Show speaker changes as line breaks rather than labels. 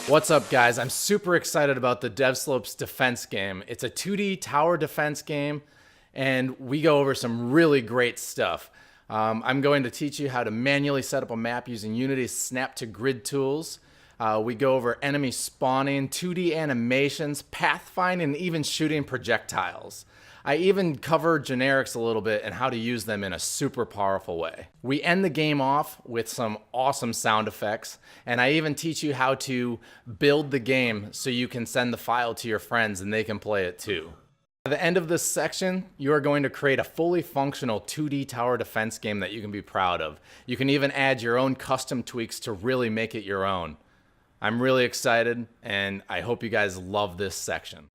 What's up, guys? I'm super excited about the Devslopes defense game. It's a 2D tower defense game, and we go over some really great stuff. I'm going to teach you how to manually set up a map using Unity's snap to grid tools. We go over enemy spawning, 2D animations, pathfinding, and even shooting projectiles. I even cover generics a little bit and how to use them in a super powerful way. We end the game off with some awesome sound effects, and I even teach you how to build the game so you can send the file to your friends and they can play it too. At the end of this section, you are going to create a fully functional 2D tower defense game that you can be proud of. You can even add your own custom tweaks to really make it your own. I'm really excited, and I hope you guys love this section.